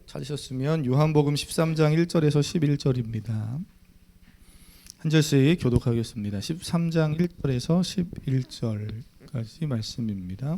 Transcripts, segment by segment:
찾으셨으면 요한복음 13장 1절에서 11절입니다. 한 절씩 교독하겠습니다. 13장 1절에서 11절까지 말씀입니다.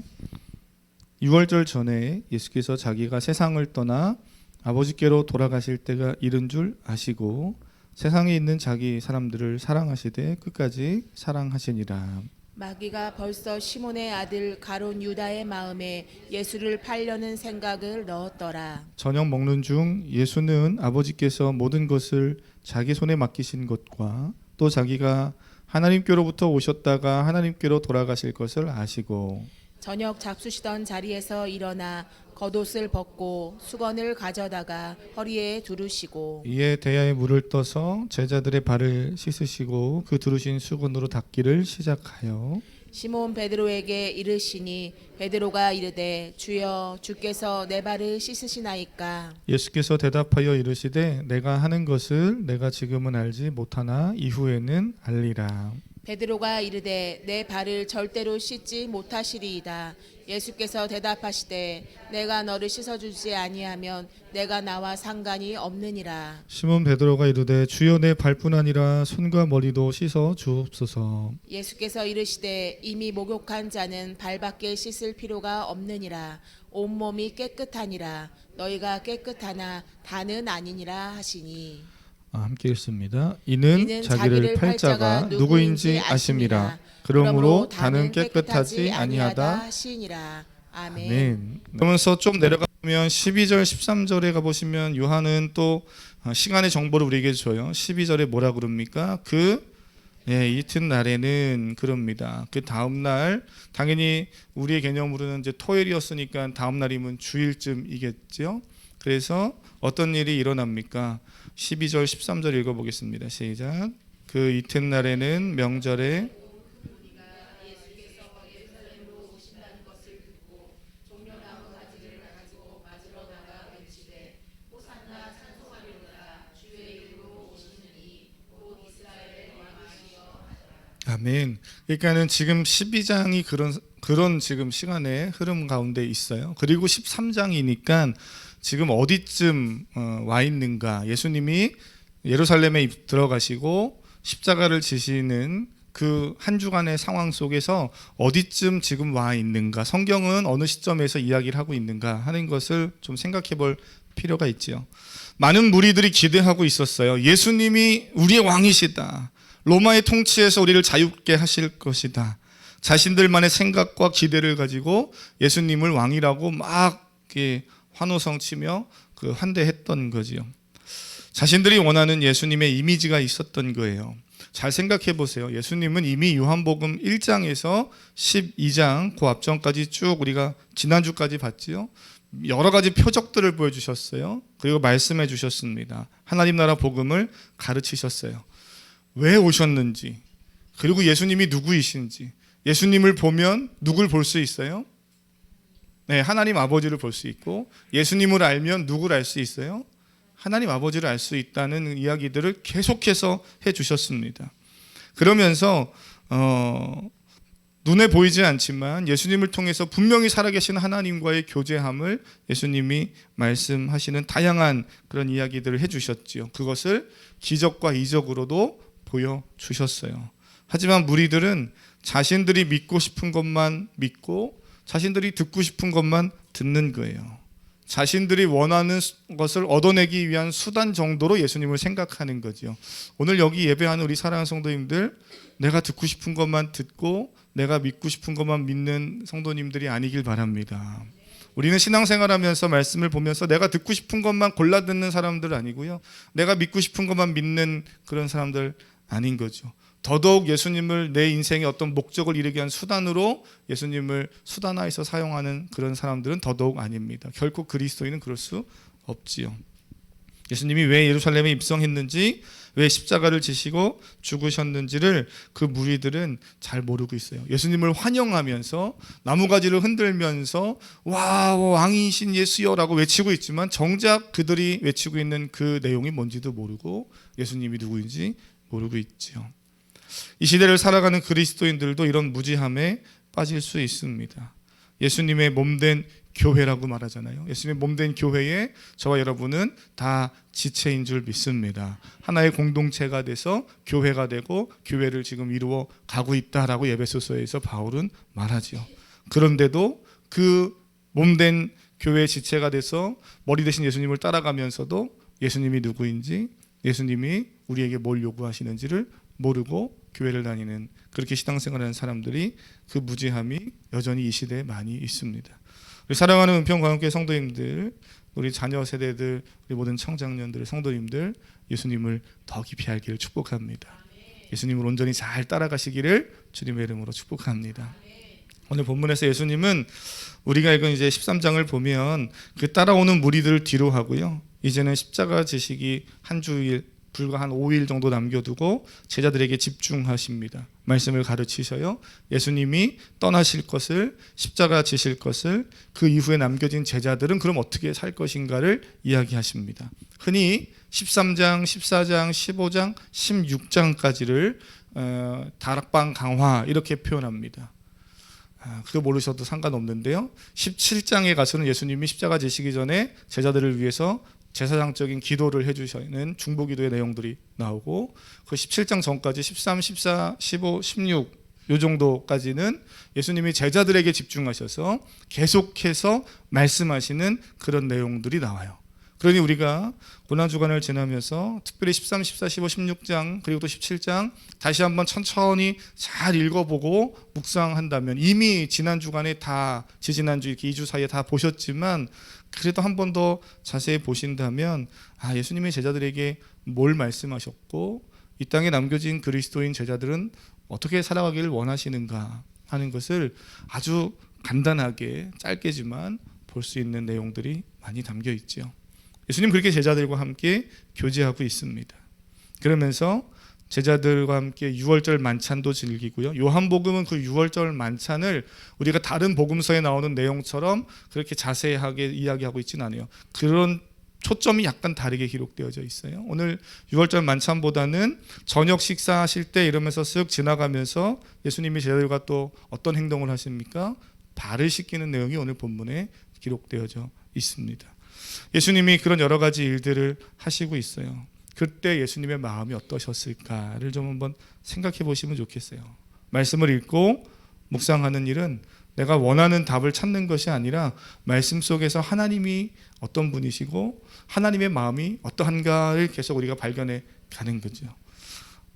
6월절 전에 예수께서 자기가 세상을 떠나 아버지께로 돌아가실 때가 이른 줄 아시고 세상에 있는 자기 사람들을 사랑하시되 끝까지 사랑하시니라. 마귀가 벌써 시몬의 아들 가룟 유다의 마음에 예수를 팔려는 생각을 넣었더라. 저녁 먹는 중 예수는 아버지께서 모든 것을 자기 손에 맡기신 것과 또 자기가 하나님께로부터 오셨다가 하나님께로 돌아가실 것을 아시고 저녁 잡수시던 자리에서 일어나 겉옷을 벗고 수건을 가져다가 허리에 두르시고 이에 대야에 물을 떠서 제자들의 발을 씻으시고 그 두르신 수건으로 닦기를 시작하여 시몬 베드로에게 이르시니 베드로가 이르되 주여 주께서 내 발을 씻으시나이까. 예수께서 대답하여 이르시되 내가 하는 것을 내가 지금은 알지 못하나 이후에는 알리라. 베드로가 이르되 내 발을 절대로 씻지 못하시리이다. 예수께서 대답하시되 내가 너를 씻어주지 아니하면 내가 나와 상관이 없느니라. 시몬 베드로가 이르되 주여 내 발뿐 아니라 손과 머리도 씻어 주옵소서. 예수께서 이르시되 이미 목욕한 자는 발밖에 씻을 필요가 없느니라. 온몸이 깨끗하니라. 너희가 깨끗하나 다는 아니니라 하시니. 함께 읽습니다. 이는 자기를 팔 자가 누구인지 아심이라. 그러므로 다는 깨끗하지 아니하다 하시니라. 아멘. 아멘. 그러면서 좀 내려가 보면 12절 13절에 가보시면 요한은 또 시간의 정보를 우리에게 줘요. 12절에 뭐라 그럽니까? 이튿날에는 그럽니다. 그 다음 날, 당연히 우리의 개념으로는 이제 토요일이었으니까 다음 날이면 주일쯤이겠죠. 그래서 어떤 일이 일어납니까? 12절 13절 읽어보겠습니다. 시작. 그 이튿날에는 명절에 아멘. 그러니까는 지금 12장이 그런 지금 시간의 흐름 가운데 있어요. 그리고 13장이니까 지금 어디쯤 와 있는가? 예수님이 예루살렘에 들어가시고 십자가를 지시는 그 한 주간의 상황 속에서 어디쯤 지금 와 있는가? 성경은 어느 시점에서 이야기를 하고 있는가 하는 것을 좀 생각해 볼 필요가 있죠. 많은 무리들이 기대하고 있었어요. 예수님이 우리의 왕이시다. 로마의 통치에서 우리를 자유롭게 하실 것이다. 자신들만의 생각과 기대를 가지고 예수님을 왕이라고 막 환호성 치며 환대했던 거지요. 자신들이 원하는 예수님의 이미지가 있었던 거예요. 잘 생각해 보세요. 예수님은 이미 요한복음 1장에서 12장 그 앞전까지 쭉 우리가 지난주까지 봤지요. 여러 가지 표적들을 보여주셨어요. 그리고 말씀해 주셨습니다. 하나님 나라 복음을 가르치셨어요. 왜 오셨는지, 그리고 예수님이 누구이신지. 예수님을 보면 누굴 볼 수 있어요? 네, 하나님 아버지를 볼 수 있고, 예수님을 알면 누구를 알 수 있어요? 하나님 아버지를 알 수 있다는 이야기들을 계속해서 해주셨습니다. 그러면서 눈에 보이지 않지만 예수님을 통해서 분명히 살아계신 하나님과의 교제함을 예수님이 말씀하시는 다양한 그런 이야기들을 해주셨지요. 그것을 기적과 이적으로도 보여주셨어요. 하지만 무리들은 자신들이 믿고 싶은 것만 믿고 자신들이 듣고 싶은 것만 듣는 거예요. 자신들이 원하는 것을 얻어내기 위한 수단 정도로 예수님을 생각하는 거죠. 오늘 여기 예배하는 우리 사랑하는 성도님들, 내가 듣고 싶은 것만 듣고 내가 믿고 싶은 것만 믿는 성도님들이 아니길 바랍니다. 우리는 신앙생활하면서 말씀을 보면서 내가 듣고 싶은 것만 골라 듣는 사람들 아니고요. 내가 믿고 싶은 것만 믿는 그런 사람들 아닌 거죠. 더더욱 예수님을 내 인생의 어떤 목적을 이루기 위한 수단으로 예수님을 수단화해서 사용하는 그런 사람들은 더더욱 아닙니다. 결코 그리스도인은 그럴 수 없지요. 예수님이 왜 예루살렘에 입성했는지, 왜 십자가를 지시고 죽으셨는지를 그 무리들은 잘 모르고 있어요. 예수님을 환영하면서 나무가지를 흔들면서 와 왕이신 예수여라고 외치고 있지만 정작 그들이 외치고 있는 그 내용이 뭔지도 모르고 예수님이 누구인지 모르고 있지요. 이 시대를 살아가는 그리스도인들도 이런 무지함에 빠질 수 있습니다. 예수님의 몸된 교회라고 말하잖아요. 예수님의 몸된 교회에 저와 여러분은 다 지체인 줄 믿습니다. 하나의 공동체가 돼서 교회가 되고 교회를 지금 이루어 가고 있다라고 에베소서에서 바울은 말하죠. 그런데도 그 몸된 교회의 지체가 돼서 머리 대신 예수님을 따라가면서도 예수님이 누구인지, 예수님이 우리에게 뭘 요구하시는지를 모르고 교회를 다니는, 그렇게 신앙생활하는 사람들이, 그 무지함이 여전히 이 시대에 많이 있습니다. 우리 사랑하는 은평광역교회 성도님들, 우리 자녀 세대들, 우리 모든 청장년들, 성도님들, 예수님을 더 깊이 알기를 축복합니다. 예수님을 온전히 잘 따라가시기를 주님의 이름으로 축복합니다. 오늘 본문에서 예수님은 우리가 읽은 이제 13장을 보면 그 따라오는 무리들을 뒤로 하고요, 이제는 십자가 지시기 한 주일, 불과 한 5일 정도 남겨두고 제자들에게 집중하십니다. 말씀을 가르치셔요. 예수님이 떠나실 것을, 십자가 지실 것을, 그 이후에 남겨진 제자들은 그럼 어떻게 살 것인가를 이야기하십니다. 흔히 13장, 14장, 15장, 16장까지를 다락방 강화 이렇게 표현합니다. 그거 모르셔도 상관없는데요, 17장에 가서는 예수님이 십자가 지시기 전에 제자들을 위해서 제사장적인 기도를 해주시는 중보기도의 내용들이 나오고, 그 17장 전까지 13, 14, 15, 16 요 정도까지는 예수님이 제자들에게 집중하셔서 계속해서 말씀하시는 그런 내용들이 나와요. 그러니 우리가 고난주간을 지나면서 특별히 13, 14, 15, 16장 그리고 또 17장 다시 한번 천천히 잘 읽어보고 묵상한다면, 이미 지난주간에 다, 지지난주 이렇게 2주 사이에 다 보셨지만 그래도 한 번 더 자세히 보신다면, 예수님의 제자들에게 뭘 말씀하셨고 이 땅에 남겨진 그리스도인 제자들은 어떻게 살아가기를 원하시는가 하는 것을 아주 간단하게 짧게지만 볼 수 있는 내용들이 많이 담겨 있죠. 예수님 그렇게 제자들과 함께 교제하고 있습니다. 그러면서 제자들과 함께 유월절 만찬도 즐기고요, 요한복음은 그 유월절 만찬을 우리가 다른 복음서에 나오는 내용처럼 그렇게 자세하게 이야기하고 있지는 않아요. 그런 초점이 약간 다르게 기록되어져 있어요. 오늘 유월절 만찬보다는 저녁 식사하실 때 이러면서 쓱 지나가면서 예수님이 제자들과 또 어떤 행동을 하십니까? 발을 씻기는 내용이 오늘 본문에 기록되어져 있습니다. 예수님이 그런 여러 가지 일들을 하시고 있어요. 그때 예수님의 마음이 어떠셨을까를 좀 한번 생각해 보시면 좋겠어요. 말씀을 읽고 묵상하는 일은 내가 원하는 답을 찾는 것이 아니라 말씀 속에서 하나님이 어떤 분이시고 하나님의 마음이 어떠한가를 계속 우리가 발견해 가는 거죠.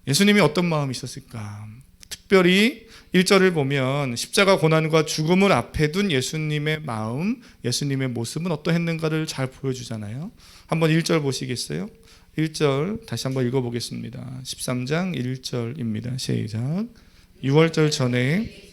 예수님이 어떤 마음이 있었을까? 특별히 1절을 보면 십자가 고난과 죽음을 앞에 둔 예수님의 마음, 예수님의 모습은 어떠했는가를 잘 보여주잖아요. 한번 1절 보시겠어요? 1절 다시 한번 읽어보겠습니다. 13장 1절입니다. 시작. 유월절 전에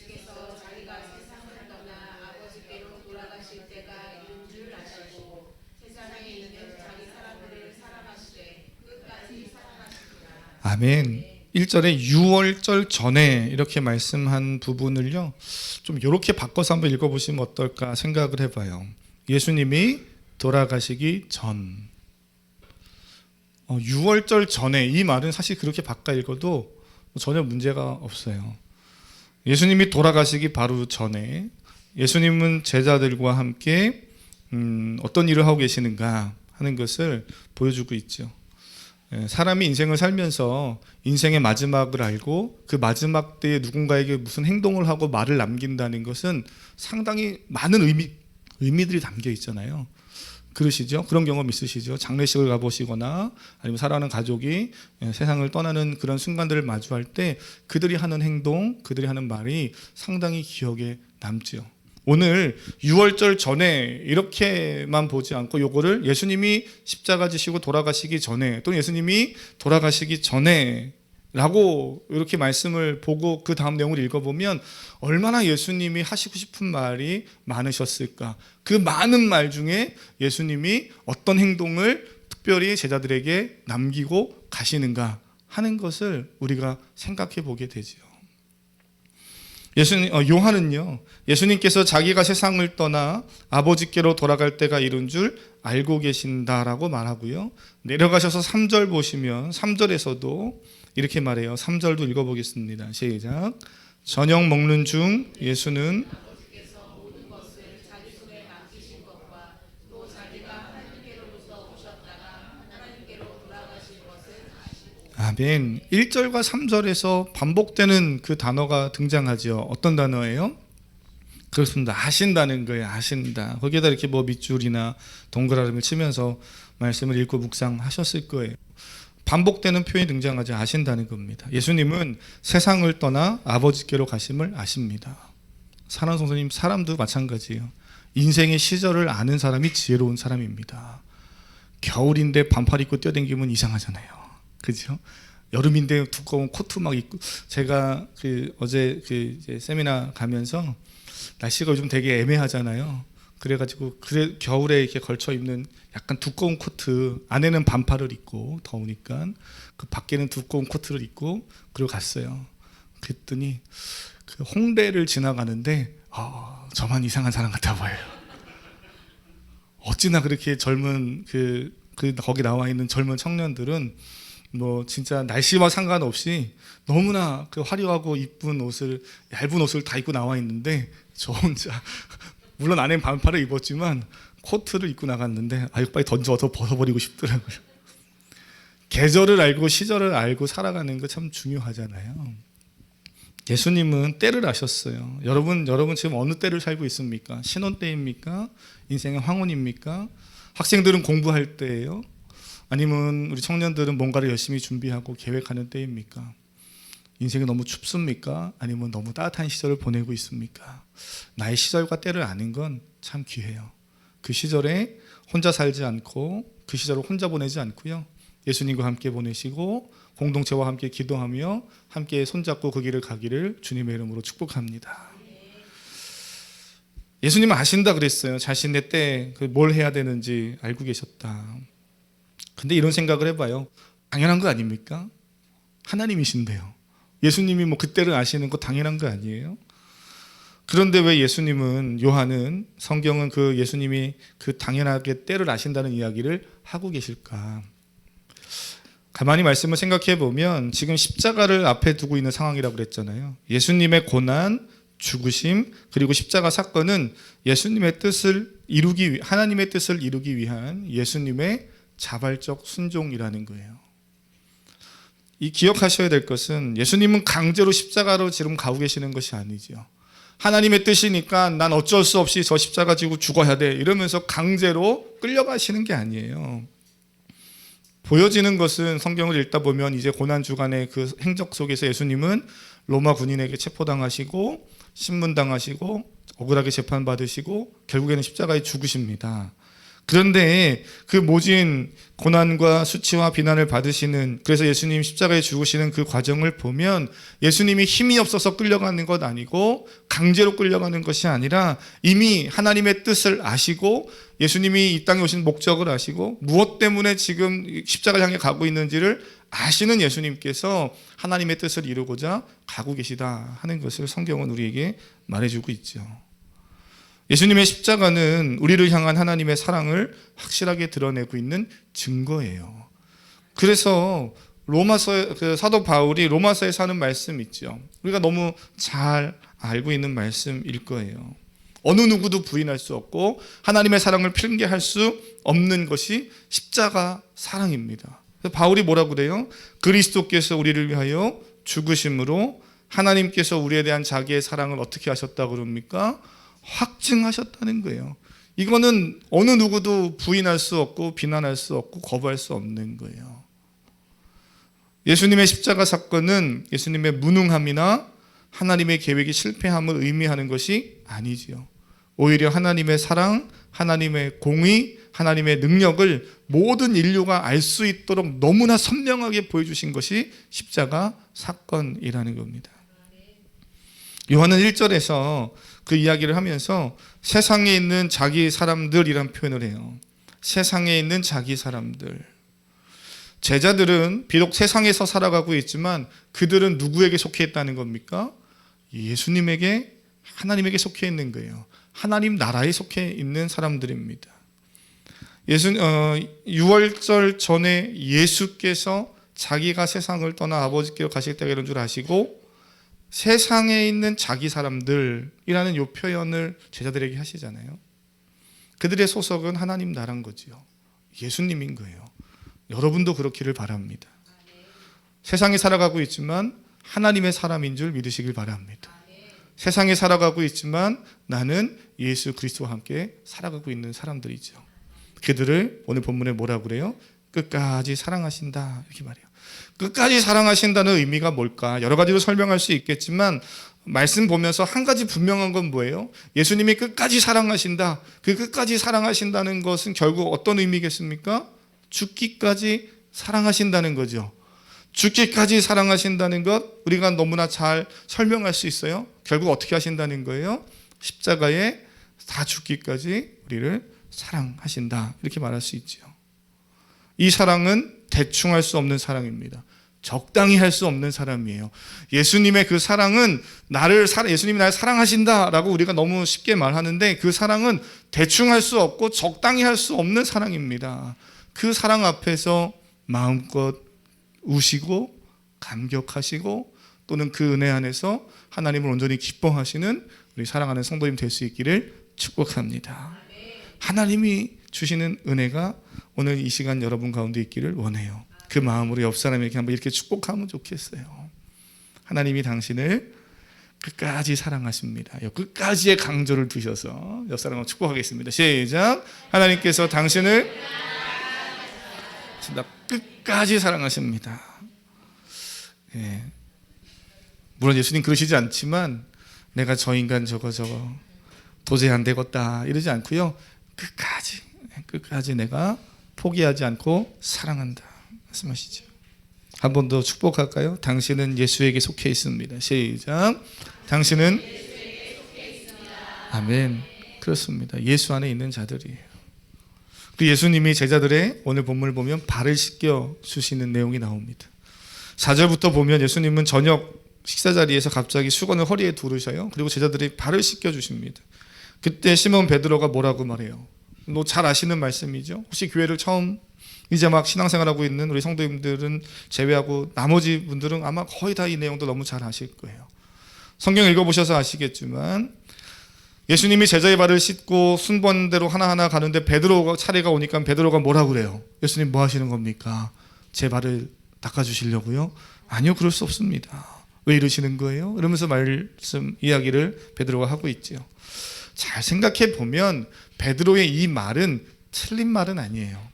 아멘. 1절에 유월절 전에 이렇게 말씀한 부분을요, 좀 이렇게 바꿔서 한번 읽어보시면 어떨까 생각을 해봐요. 예수님이 돌아가시기 전, 유월절 전에, 이 말은 사실 그렇게 바꿔 읽어도 전혀 문제가 없어요. 예수님이 돌아가시기 바로 전에 예수님은 제자들과 함께 어떤 일을 하고 계시는가 하는 것을 보여주고 있죠. 사람이 인생을 살면서 인생의 마지막을 알고 그 마지막 때에 누군가에게 무슨 행동을 하고 말을 남긴다는 것은 상당히 많은 의미들이 담겨 있잖아요. 그러시죠? 그런 경험 있으시죠? 장례식을 가보시거나 아니면 사랑하는 가족이 세상을 떠나는 그런 순간들을 마주할 때 그들이 하는 행동, 그들이 하는 말이 상당히 기억에 남죠. 오늘 유월절 전에 이렇게만 보지 않고 요거를 예수님이 십자가 지시고 돌아가시기 전에, 또는 예수님이 돌아가시기 전에 라고 이렇게 말씀을 보고 그 다음 내용을 읽어보면 얼마나 예수님이 하시고 싶은 말이 많으셨을까. 그 많은 말 중에 예수님이 어떤 행동을 특별히 제자들에게 남기고 가시는가 하는 것을 우리가 생각해 보게 되죠. 요한은요, 예수님께서 자기가 세상을 떠나 아버지께로 돌아갈 때가 이른 줄 알고 계신다라고 말하고요, 내려가셔서 3절 보시면 3절에서도 이렇게 말해요. 3절도 읽어보겠습니다. 시작. 저녁 먹는 중 예수는 아멘. 1절과 3절에서 반복되는 그 단어가 등장하죠. 어떤 단어예요? 그렇습니다. 아신다는 거예요. 아신다. 거기에다 이렇게 뭐 밑줄이나 동그라미를 치면서 말씀을 읽고 묵상하셨을 거예요. 반복되는 표현이 등장하지 아신다는 겁니다. 예수님은 세상을 떠나 아버지께로 가심을 아십니다. 사랑 성도님, 사람도 마찬가지예요. 인생의 시절을 아는 사람이 지혜로운 사람입니다. 겨울인데 반팔 입고 뛰어다니면 이상하잖아요. 그죠? 여름인데 두꺼운 코트 막 입고, 제가 어제 이제 세미나 가면서 날씨가 요즘 되게 애매하잖아요. 그래가지고 겨울에 이렇게 걸쳐 입는 약간 두꺼운 코트, 안에는 반팔을 입고 더우니까 그 밖에는 두꺼운 코트를 입고 그리고 갔어요. 그랬더니 그 홍대를 지나가는데 저만 이상한 사람 같아 보여요. 어찌나 그렇게 젊은 거기 나와 있는 젊은 청년들은 뭐 진짜 날씨와 상관없이 너무나 그 화려하고 이쁜 옷을, 얇은 옷을 다 입고 나와 있는데 저 혼자 물론 안에 반팔을 입었지만 코트를 입고 나갔는데 빨리 던져서 벗어버리고 싶더라고요. 계절을 알고 시절을 알고 살아가는 거 참 중요하잖아요. 예수님은 때를 아셨어요. 여러분 지금 어느 때를 살고 있습니까? 신혼 때입니까? 인생의 황혼입니까? 학생들은 공부할 때예요? 아니면 우리 청년들은 뭔가를 열심히 준비하고 계획하는 때입니까? 인생이 너무 춥습니까? 아니면 너무 따뜻한 시절을 보내고 있습니까? 나의 시절과 때를 아는 건 참 귀해요. 그 시절에 혼자 살지 않고 그 시절을 혼자 보내지 않고요. 예수님과 함께 보내시고 공동체와 함께 기도하며 함께 손잡고 그 길을 가기를 주님의 이름으로 축복합니다. 예수님은 아신다 그랬어요. 자신의 때 뭘 해야 되는지 알고 계셨다. 근데 이런 생각을 해봐요. 당연한 거 아닙니까? 하나님이신데요. 예수님이 뭐 그때를 아시는 거 당연한 거 아니에요? 그런데 왜 요한은 성경은 그 예수님이 그 당연하게 때를 아신다는 이야기를 하고 계실까? 가만히 말씀을 생각해 보면 지금 십자가를 앞에 두고 있는 상황이라고 그랬잖아요. 예수님의 고난, 죽으심, 그리고 십자가 사건은 예수님의 뜻을 하나님의 뜻을 이루기 위한 예수님의 자발적 순종이라는 거예요. 이 기억하셔야 될 것은 예수님은 강제로 십자가로 지금 가고 계시는 것이 아니죠. 하나님의 뜻이니까 난 어쩔 수 없이 저 십자가 지고 죽어야 돼 이러면서 강제로 끌려가시는 게 아니에요. 보여지는 것은 성경을 읽다 보면 이제 고난주간의 그 행적 속에서 예수님은 로마 군인에게 체포당하시고 신문당하시고 억울하게 재판받으시고 결국에는 십자가에 죽으십니다. 그런데 그 모진 고난과 수치와 비난을 받으시는, 그래서 예수님 십자가에 죽으시는 그 과정을 보면 예수님이 힘이 없어서 끌려가는 것 아니고 강제로 끌려가는 것이 아니라 이미 하나님의 뜻을 아시고 예수님이 이 땅에 오신 목적을 아시고 무엇 때문에 지금 십자가를 향해 가고 있는지를 아시는 예수님께서 하나님의 뜻을 이루고자 가고 계시다 하는 것을 성경은 우리에게 말해주고 있죠. 예수님의 십자가는 우리를 향한 하나님의 사랑을 확실하게 드러내고 있는 증거예요. 그래서 사도 바울이 로마서에 사는 말씀 있죠. 우리가 너무 잘 알고 있는 말씀일 거예요. 어느 누구도 부인할 수 없고 하나님의 사랑을 핑계할 수 없는 것이 십자가 사랑입니다. 바울이 뭐라고 그래요? 그리스도께서 우리를 위하여 죽으심으로 하나님께서 우리에 대한 자기의 사랑을 어떻게 하셨다고 그럽니까? 확증하셨다는 거예요. 이거는 어느 누구도 부인할 수 없고 비난할 수 없고 거부할 수 없는 거예요. 예수님의 십자가 사건은 예수님의 무능함이나 하나님의 계획이 실패함을 의미하는 것이 아니지요. 오히려 하나님의 사랑, 하나님의 공의, 하나님의 능력을 모든 인류가 알 수 있도록 너무나 선명하게 보여주신 것이 십자가 사건이라는 겁니다. 요한은 1절에서 그 이야기를 하면서 세상에 있는 자기 사람들이란 표현을 해요. 세상에 있는 자기 사람들. 제자들은 비록 세상에서 살아가고 있지만 그들은 누구에게 속해 있다는 겁니까? 예수님에게, 하나님에게 속해 있는 거예요. 하나님 나라에 속해 있는 사람들입니다. 6월절 전에 예수께서 자기가 세상을 떠나 아버지께로 가실 때가 이런 줄 아시고 세상에 있는 자기 사람들이라는 이 표현을 제자들에게 하시잖아요. 그들의 소속은 하나님 나라인 거지요. 예수님인 거예요. 여러분도 그렇기를 바랍니다. 세상에 살아가고 있지만 하나님의 사람인 줄 믿으시길 바랍니다. 세상에 살아가고 있지만 나는 예수 그리스도와 함께 살아가고 있는 사람들이죠. 그들을 오늘 본문에 뭐라고 그래요? 끝까지 사랑하신다 이렇게 말해요. 끝까지 사랑하신다는 의미가 뭘까? 여러 가지로 설명할 수 있겠지만 말씀 보면서 한 가지 분명한 건 뭐예요? 예수님이 끝까지 사랑하신다. 그 끝까지 사랑하신다는 것은 결국 어떤 의미겠습니까? 죽기까지 사랑하신다는 거죠. 죽기까지 사랑하신다는 것 우리가 너무나 잘 설명할 수 있어요. 결국 어떻게 하신다는 거예요? 십자가에 다 죽기까지 우리를 사랑하신다 이렇게 말할 수 있죠. 이 사랑은 대충 할 수 없는 사랑입니다. 적당히 할 수 없는 사람이에요. 예수님의 그 사랑은 예수님이 나를 사랑하신다라고 우리가 너무 쉽게 말하는데 그 사랑은 대충 할 수 없고 적당히 할 수 없는 사랑입니다. 그 사랑 앞에서 마음껏 우시고 감격하시고 또는 그 은혜 안에서 하나님을 온전히 기뻐하시는 우리 사랑하는 성도님 될 수 있기를 축복합니다. 하나님이 주시는 은혜가 오늘 이 시간 여러분 가운데 있기를 원해요. 그 마음으로 옆 사람에게 한번 이렇게 축복하면 좋겠어요. 하나님이 당신을 끝까지 사랑하십니다. 끝까지의 강조를 두셔서 옆 사람을 축복하겠습니다. 시작. 하나님께서 당신을 끝까지 사랑하십니다. 예. 물론 예수님 그러시지 않지만 내가 저 인간 저거 도저히 안 되겠다 이러지 않고요. 끝까지 내가 포기하지 않고 사랑한다 말씀하시죠. 한 번 더 축복할까요? 당신은 예수에게 속해 있습니다. 시작. 당신은 예수에게 속해 있습니다. 아멘. 그렇습니다. 예수 안에 있는 자들이에요. 그 예수님이 제자들의 오늘 본문을 보면 발을 씻겨 주시는 내용이 나옵니다. 4절부터 보면 예수님은 저녁 식사 자리에서 갑자기 수건을 허리에 두르셔요. 그리고 제자들이 발을 씻겨 주십니다. 그때 시몬 베드로가 뭐라고 말해요? 너 잘 아시는 말씀이죠. 혹시 교회를 처음 이제 막 신앙생활하고 있는 우리 성도님들은 제외하고 나머지 분들은 아마 거의 다 이 내용도 너무 잘 아실 거예요. 성경 읽어보셔서 아시겠지만 예수님이 제자의 발을 씻고 순번대로 하나하나 가는데 베드로 차례가 오니까 베드로가 뭐라고 그래요? 예수님 뭐 하시는 겁니까? 제 발을 닦아주시려고요? 아니요, 그럴 수 없습니다. 왜 이러시는 거예요? 이러면서 말씀 이야기를 베드로가 하고 있죠. 잘 생각해 보면 베드로의 이 말은 틀린 말은 아니에요.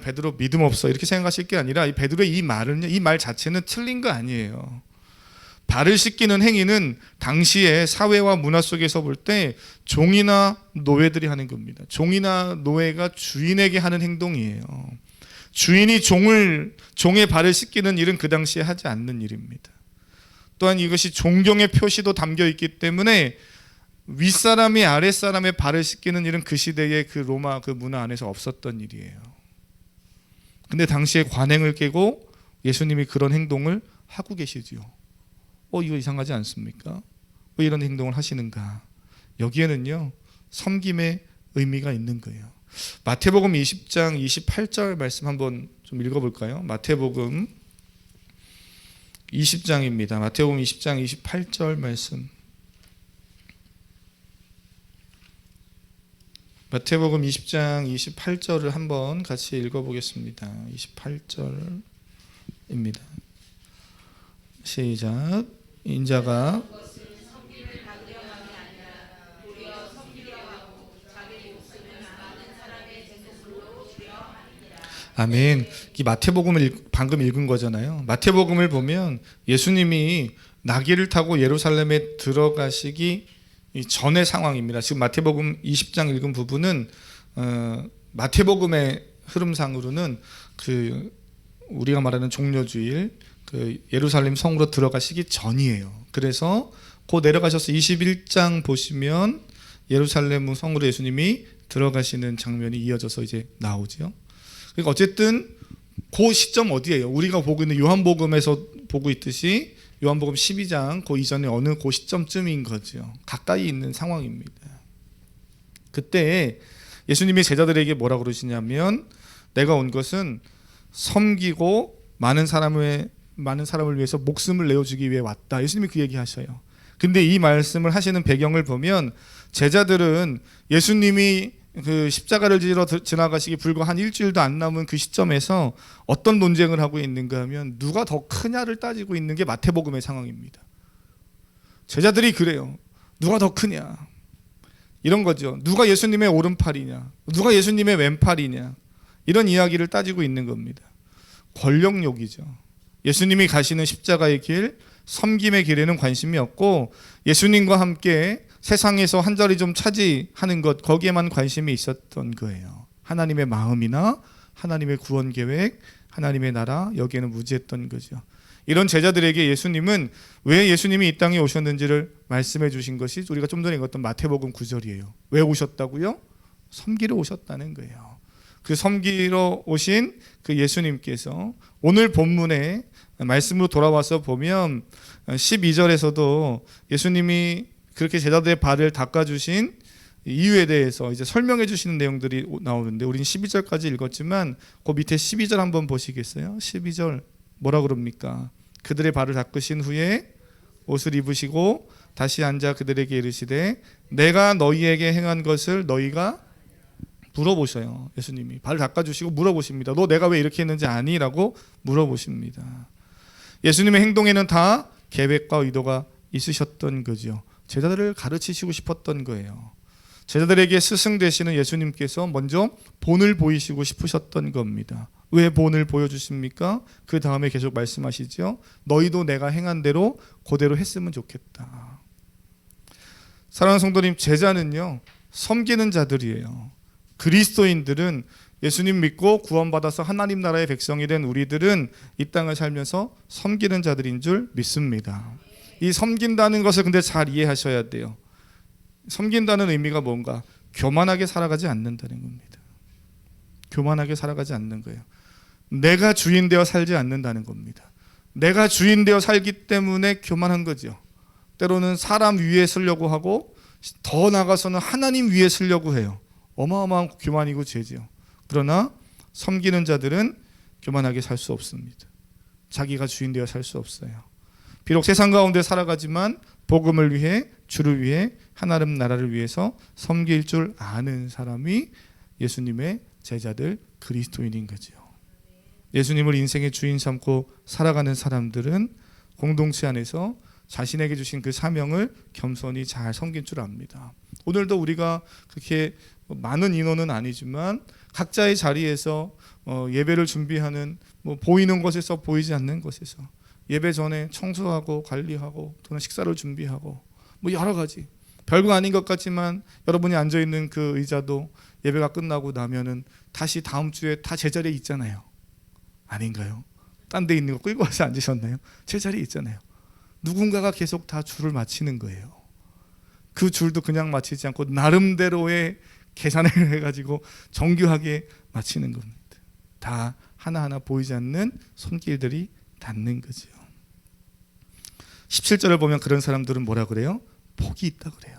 베드로 믿음 없어 이렇게 생각하실 게 아니라 이 베드로의 이 말은요, 이 말 자체는 틀린 거 아니에요. 발을 씻기는 행위는 당시의 사회와 문화 속에서 볼 때 종이나 노예들이 하는 겁니다. 종이나 노예가 주인에게 하는 행동이에요. 주인이 종의 발을 씻기는 일은 그 당시에 하지 않는 일입니다. 또한 이것이 존경의 표시도 담겨 있기 때문에 윗사람이 아랫사람의 발을 씻기는 일은 그 시대의 그 로마 그 문화 안에서 없었던 일이에요. 근데 당시에 관행을 깨고 예수님이 그런 행동을 하고 계시죠. 이거 이상하지 않습니까? 왜 이런 행동을 하시는가? 여기에는요, 섬김의 의미가 있는 거예요. 마태복음 20장 28절 말씀 한번 좀 읽어볼까요? 마태복음 20장입니다. 마태복음 20장 28절 말씀. 마태복음 20장 28절을 한번 같이 읽어보겠습니다. 28절입니다. 시작. 인자가 아멘. 이 마태복음을 방금 읽은 거잖아요. 마태복음을 보면 예수님이 나귀를 타고 예루살렘에 들어가시기 전의 상황입니다. 지금 마태복음 20장 읽은 부분은 마태복음의 흐름상으로는 그 우리가 말하는 종려주일 그 예루살렘 성으로 들어가시기 전이에요. 그래서 곧 내려가셔서 21장 보시면 예루살렘 성으로 예수님이 들어가시는 장면이 이어져서 이제 나오죠. 그러니까 어쨌든 그 시점 어디예요? 우리가 보고 있는 요한복음에서 보고 있듯이 요한복음 12장 그 이전에 어느 그 시점쯤인 거죠. 가까이 있는 상황입니다. 그때 예수님이 제자들에게 뭐라고 그러시냐면 내가 온 것은 섬기고 많은 사람을 위해서 목숨을 내어주기 위해 왔다. 예수님이 그 얘기하셔요. 근데 이 말씀을 하시는 배경을 보면 제자들은 예수님이 그 십자가를 지러 지나가시기 불과 한 일주일도 안 남은 그 시점에서 어떤 논쟁을 하고 있는가 하면 누가 더 크냐를 따지고 있는 게 마태복음의 상황입니다. 제자들이 그래요. 누가 더 크냐 이런 거죠. 누가 예수님의 오른팔이냐, 누가 예수님의 왼팔이냐, 이런 이야기를 따지고 있는 겁니다. 권력욕이죠. 예수님이 가시는 십자가의 길, 섬김의 길에는 관심이 없고 예수님과 함께 세상에서 한 자리 좀 차지하는 것, 거기에만 관심이 있었던 거예요. 하나님의 마음이나 하나님의 구원 계획, 하나님의 나라, 여기에는 무지했던 거죠. 이런 제자들에게 예수님은 왜 예수님이 이 땅에 오셨는지를 말씀해 주신 것이 우리가 좀 전에 읽었던 마태복음 9절이에요. 왜 오셨다고요? 섬기러 오셨다는 거예요. 그 섬기러 오신 그 예수님께서 오늘 본문에 말씀으로 돌아와서 보면 12절에서도 예수님이 그렇게 제자들의 발을 닦아주신 이유에 대해서 이제 설명해 주시는 내용들이 나오는데 우리는 12절까지 읽었지만 그 밑에 12절 한번 보시겠어요? 12절 뭐라 그럽니까? 그들의 발을 닦으신 후에 옷을 입으시고 다시 앉아 그들에게 이르시되 내가 너희에게 행한 것을 너희가 물어보셔요. 예수님이 발을 닦아주시고 물어보십니다. 너 내가 왜 이렇게 했는지 아니? 라고 물어보십니다. 예수님의 행동에는 다 계획과 의도가 있으셨던 거죠. 제자들을 가르치시고 싶었던 거예요. 제자들에게 스승 되시는 예수님께서 먼저 본을 보이시고 싶으셨던 겁니다. 왜 본을 보여주십니까? 그 다음에 계속 말씀하시죠. 너희도 내가 행한 대로 그대로 했으면 좋겠다. 사랑하는 성도님, 제자는요 섬기는 자들이에요. 그리스도인들은 예수님 믿고 구원받아서 하나님 나라의 백성이 된 우리들은 이 땅을 살면서 섬기는 자들인 줄 믿습니다. 이 섬긴다는 것을 근데 잘 이해하셔야 돼요. 섬긴다는 의미가 뭔가? 교만하게 살아가지 않는다는 겁니다. 교만하게 살아가지 않는 거예요. 내가 주인 되어 살지 않는다는 겁니다. 내가 주인 되어 살기 때문에 교만한 거죠. 때로는 사람 위에 서려고 하고 더 나아가서는 하나님 위에 서려고 해요. 어마어마한 교만이고 죄죠. 그러나 섬기는 자들은 교만하게 살 수 없습니다. 자기가 주인 되어 살 수 없어요. 비록 세상 가운데 살아가지만 복음을 위해, 주를 위해, 하나님 나라를 위해서 섬길 줄 아는 사람이 예수님의 제자들, 그리스도인인 거죠. 예수님을 인생의 주인 삼고 살아가는 사람들은 공동체 안에서 자신에게 주신 그 사명을 겸손히 잘 섬길 줄 압니다. 오늘도 우리가 그렇게 많은 인원은 아니지만 각자의 자리에서 예배를 준비하는 보이는 곳에서 보이지 않는 곳에서 예배 전에 청소하고 관리하고 또는 식사를 준비하고 여러 가지 별거 아닌 것 같지만 여러분이 앉아있는 그 의자도 예배가 끝나고 나면은 다시 다음 주에 다 제자리에 있잖아요. 아닌가요? 딴 데 있는 거 끌고 와서 앉으셨나요? 제자리에 있잖아요. 누군가가 계속 다 줄을 맞추는 거예요. 그 줄도 그냥 맞추지 않고 나름대로의 계산을 해가지고 정교하게 맞추는 겁니다. 다 하나하나 보이지 않는 손길들이 닿는 거죠. 17절을 보면 그런 사람들은 뭐라 그래요? 복이 있다 그래요.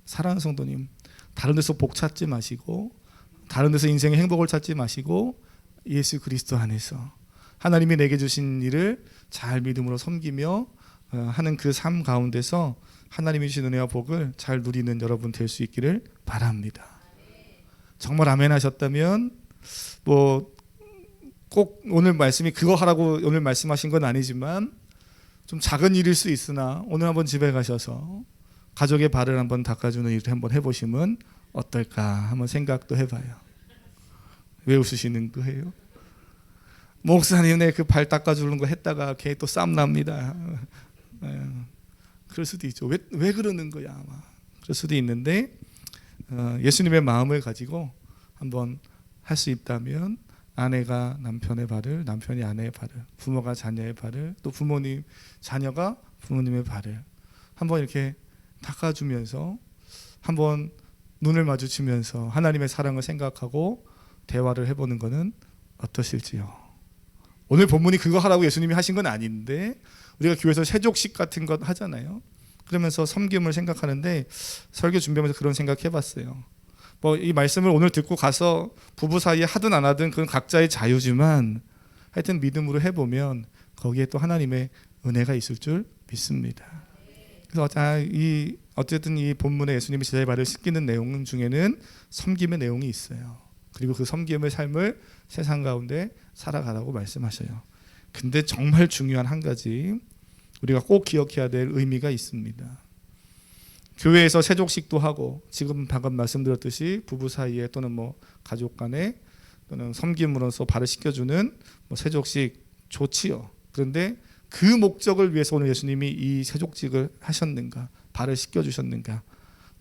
사랑하는 성도님, 다른 데서 복 찾지 마시고 다른 데서 인생의 행복을 찾지 마시고 예수 그리스도 안에서 하나님이 내게 주신 일을 잘 믿음으로 섬기며 하는 그 삶 가운데서 하나님이 주신 은혜와 복을 잘 누리는 여러분 될 수 있기를 바랍니다. 정말 아멘 하셨다면 꼭 오늘 말씀이 그거 하라고 오늘 말씀하신 건 아니지만 좀 작은 일일 수 있으나 오늘 한번 집에 가셔서 가족의 발을 한번 닦아주는 일을 한번 해보시면 어떨까 한번 생각도 해봐요. 왜 웃으시는 거예요? 목사님 내 그 발 닦아주는 거 했다가 걔 또 쌈 납니다. 그럴 수도 있죠. 왜 그러는 거야 아마. 그럴 수도 있는데 예수님의 마음을 가지고 한번 할 수 있다면 아내가 남편의 발을, 남편이 아내의 발을, 부모가 자녀의 발을, 또 부모님, 자녀가 부모님의 발을 한번 이렇게 닦아주면서 한번 눈을 마주치면서 하나님의 사랑을 생각하고 대화를 해보는 것은 어떠실지요. 오늘 본문이 그거 하라고 예수님이 하신 건 아닌데 우리가 교회에서 세족식 같은 것 하잖아요. 그러면서 섬김을 생각하는데 설교 준비하면서 그런 생각 해봤어요. 이 말씀을 오늘 듣고 가서 부부 사이에 하든 안 하든 그건 각자의 자유지만 하여튼 믿음으로 해보면 거기에 또 하나님의 은혜가 있을 줄 믿습니다. 그래서 이 어쨌든 이 본문에 예수님이 제자의 발을 씻기는 내용 중에는 섬김의 내용이 있어요. 그리고 그 섬김의 삶을 세상 가운데 살아가라고 말씀하셔요. 근데 정말 중요한 한 가지 우리가 꼭 기억해야 될 의미가 있습니다. 교회에서 세족식도 하고 지금 방금 말씀드렸듯이 부부 사이에 또는 뭐 가족 간에 또는 섬김으로써 발을 씻겨주는 뭐 세족식 좋지요. 그런데 그 목적을 위해서 오늘 예수님이 이 세족식을 하셨는가, 발을 씻겨주셨는가,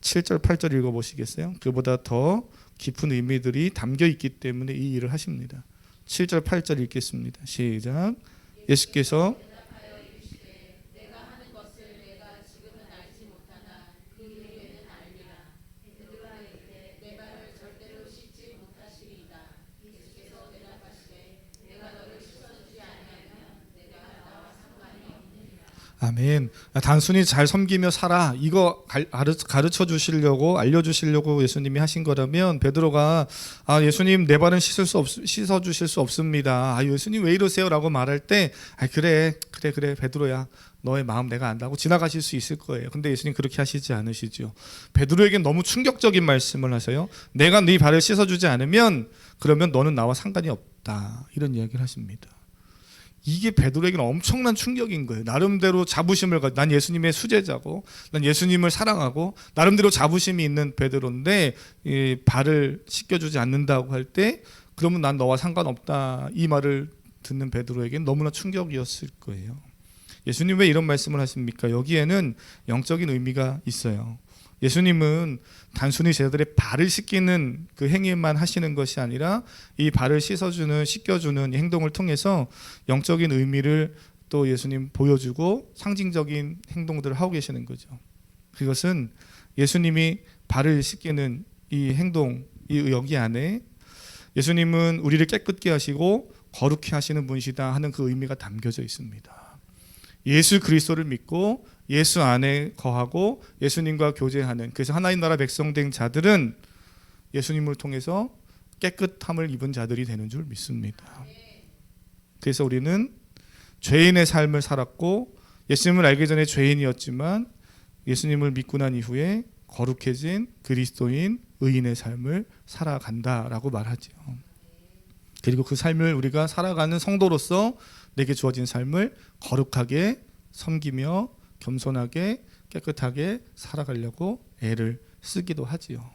7절 8절 읽어보시겠어요? 그보다 더 깊은 의미들이 담겨 있기 때문에 이 일을 하십니다. 7절 8절 읽겠습니다. 시작. 예수께서 아멘. 단순히 잘 섬기며 살아 이거 가르쳐 주시려고 알려주시려고 예수님이 하신 거라면 베드로가 예수님 내 발은 씻어 주실 수 없습니다. 예수님 왜 이러세요라고 말할 때 그래 베드로야 너의 마음 내가 안다고 지나가실 수 있을 거예요. 근데 예수님 그렇게 하시지 않으시죠. 베드로에겐 너무 충격적인 말씀을 하세요. 내가 네 발을 씻어주지 않으면 그러면 너는 나와 상관이 없다 이런 이야기를 하십니다. 이게 베드로에게는 엄청난 충격인 거예요. 나름대로 자부심을 가지고 난 예수님의 수제자고 난 예수님을 사랑하고 나름대로 자부심이 있는 베드로인데 이 발을 씻겨주지 않는다고 할 때 그러면 난 너와 상관없다 이 말을 듣는 베드로에게는 너무나 충격이었을 거예요. 예수님 왜 이런 말씀을 하십니까? 여기에는 영적인 의미가 있어요. 예수님은 단순히 제자들의 발을 씻기는 그 행위만 하시는 것이 아니라 이 발을 씻어주는 씻겨주는 행동을 통해서 영적인 의미를 또 예수님 보여주고 상징적인 행동들을 하고 계시는 거죠. 그것은 예수님이 발을 씻기는 이 행동 여기 안에 예수님은 우리를 깨끗게 하시고 거룩히 하시는 분이시다 하는 그 의미가 담겨져 있습니다. 예수 그리스도를 믿고 예수 안에 거하고 예수님과 교제하는, 그래서 하나님 나라 백성 된 자들은 예수님을 통해서 깨끗함을 입은 자들이 되는 줄 믿습니다. 그래서 우리는 죄인의 삶을 살았고 예수님을 알기 전에 죄인이었지만 예수님을 믿고 난 이후에 거룩해진 그리스도인 의인의 삶을 살아간다라고 말하죠. 그리고 그 삶을 우리가 살아가는 성도로서 내게 주어진 삶을 거룩하게 섬기며 겸손하게 깨끗하게 살아가려고 애를 쓰기도 하지요.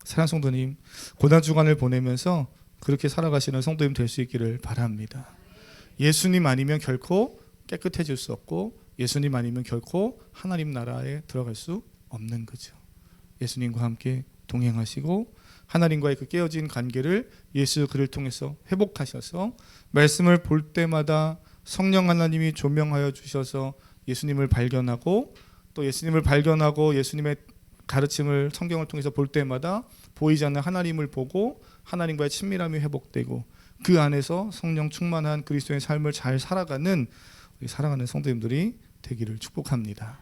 사랑하는 성도님, 고난주간을 보내면서 그렇게 살아가시는 성도님 될 수 있기를 바랍니다. 예수님 아니면 결코 깨끗해질 수 없고 예수님 아니면 결코 하나님 나라에 들어갈 수 없는 거죠. 예수님과 함께 동행하시고 하나님과의 그 깨어진 관계를 예수 그를 통해서 회복하셔서 말씀을 볼 때마다 성령 하나님이 조명하여 주셔서 예수님을 발견하고 또 예수님을 발견하고 예수님의 가르침을 성경을 통해서 볼 때마다 보이지 않는 하나님을 보고 하나님과의 친밀함이 회복되고 그 안에서 성령 충만한 그리스도의 삶을 잘 살아가는 우리 사랑하는 성도님들이 되기를 축복합니다.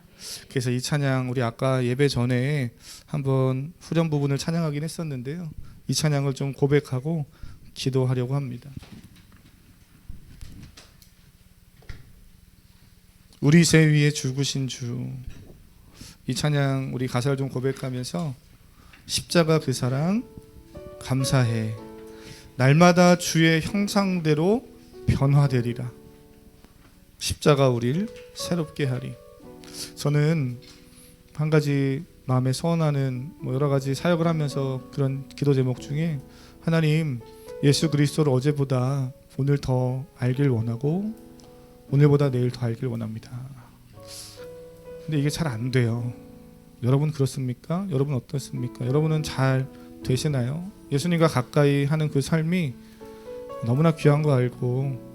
그래서 이 찬양 우리 아까 예배 전에 한번 후렴 부분을 찬양하긴 했었는데요. 이 찬양을 좀 고백하고 기도하려고 합니다. 우리 새 위에 죽으신 주, 이 찬양 우리 가사를 좀 고백하면서 십자가 그 사랑 감사해 날마다 주의 형상대로 변화되리라. 십자가 우리를 새롭게 하리. 저는 한 가지 마음에 소원하는 여러 가지 사역을 하면서 그런 기도 제목 중에 하나님 예수 그리스도를 어제보다 오늘 더 알길 원하고 오늘보다 내일 더 알길 원합니다. 근데 이게 잘 안 돼요. 여러분 그렇습니까? 여러분 어떻습니까? 여러분은 잘 되시나요? 예수님과 가까이 하는 그 삶이 너무나 귀한 거 알고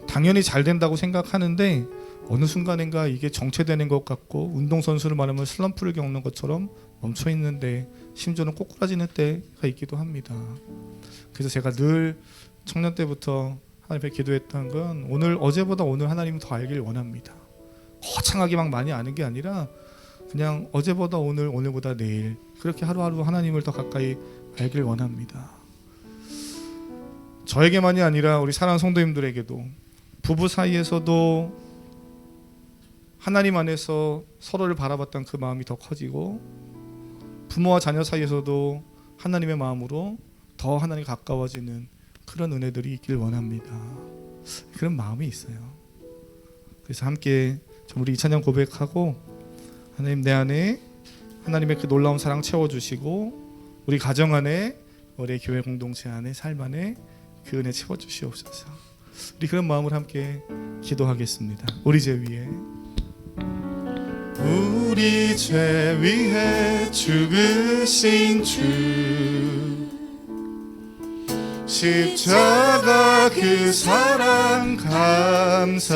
당연히 잘 된다고 생각하는데 어느 순간인가 이게 정체되는 것 같고 운동선수를 말하면 슬럼프를 겪는 것처럼 멈춰 있는데 심지어는 꼬꾸라지는 때가 있기도 합니다. 그래서 제가 늘 청년 때부터 하나님 앞에 기도했던 건 오늘 어제보다 오늘 하나님 더 알길 원합니다. 거창하게 막 많이 아는 게 아니라 그냥 어제보다 오늘 오늘보다 내일 그렇게 하루하루 하나님을 더 가까이 알길 원합니다. 저에게만이 아니라 우리 사랑하는 성도님들에게도 부부 사이에서도 하나님 안에서 서로를 바라봤던 그 마음이 더 커지고 부모와 자녀 사이에서도 하나님의 마음으로 더 하나님 가까워지는 그런 은혜들이 있길 원합니다. 그런 마음이 있어요. 그래서 함께 좀 우리 이 찬양 고백하고 하나님 내 안에 하나님의 그 놀라운 사랑 채워주시고 우리 가정 안에 우리 교회 공동체 안에 삶 안에 그 은혜 채워주시옵소서. 우리 그런 마음으로 함께 기도하겠습니다. 우리 죄 위에 우리 죄 위해 죽으신 주 십자가 그 사랑 감사해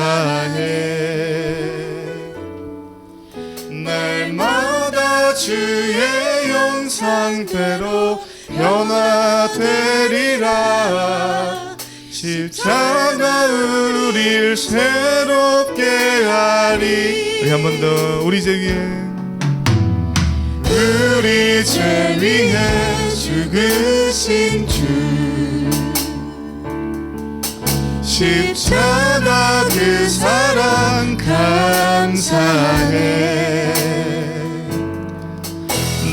날마다 주의 영상대로 변화되리라 십자가 우리를 새롭게 하리. 우리 한 번 더 우리 죄 위해 죽으신 주 십자가 그 사랑 감사해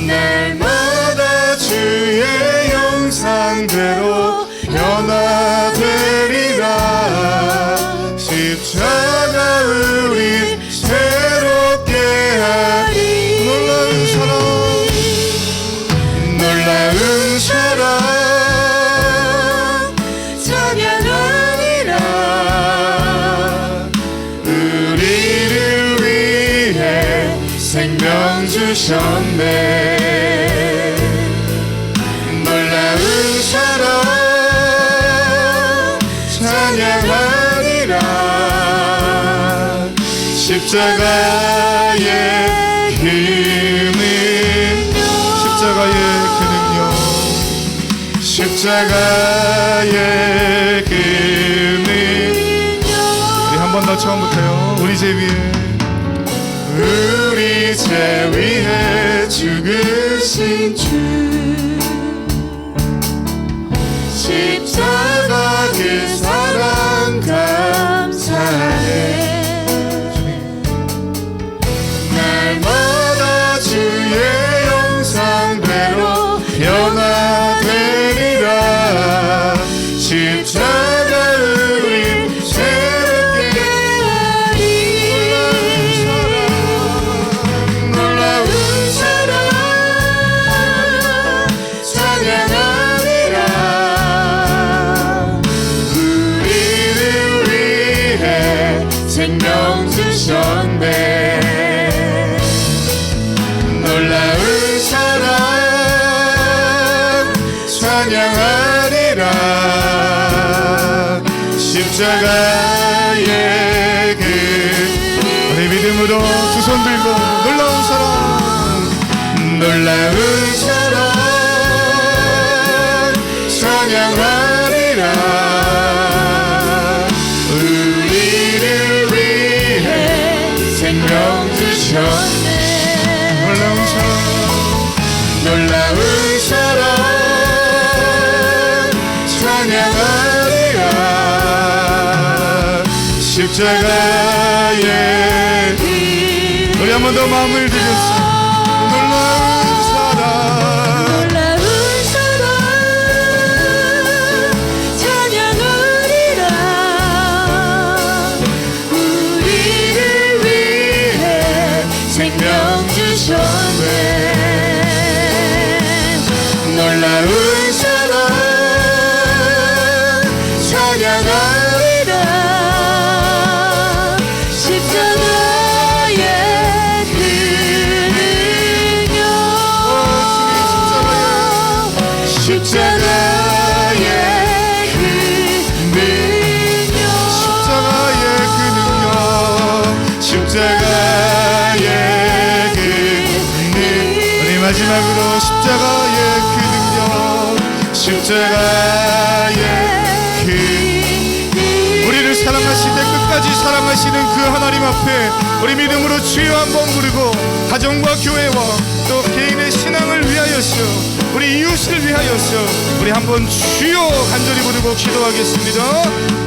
날마다 주의 영상대로 변화되리라 십자가 우리 새롭게 하리. 놀라운 사랑 찬양하리라 우리를 위해 생명 주셨네 놀라운 사랑 찬양하리라 십자가의 힘은 십자가의 그는 우리 한 번 더 처음부터요. 우리 죄 위해 죽으신 주 십자가 그 사랑 감사해 날마다 주의 영상대로 변화되리라 십자가 우리 새롭게 하리. 놀라운 사랑 찬양하리라 우리를 위해 생명 주셨네 놀라운 사랑 찬양하리라 십자가의 그 우리 믿음으로 두 손 들고 놀라운 사랑 찬양하리라 우리를 위해 생명 주셨네 놀라운 사랑 찬양하리라 십자가의 우리 한 번 더 마음을 들였어 놀라운 사랑 찬양하리라 우리를 위해 생명 주셨네 놀라운 사랑 찬양하리라 십자가의 그 능력 십자가의 그 능력 십자가의 그 능력 우리 마지막으로 십자가의 그 능력 십자가의 그 우리를 사랑하시되 끝까지 사랑하시는 그 하나님 앞에 우리 믿음으로 주여 한번 부르고 가정과 교회와 또 개인의 신앙을 위하여서 우리 이웃을 위하여서 우리 한번 주여 간절히 부르고 기도하겠습니다.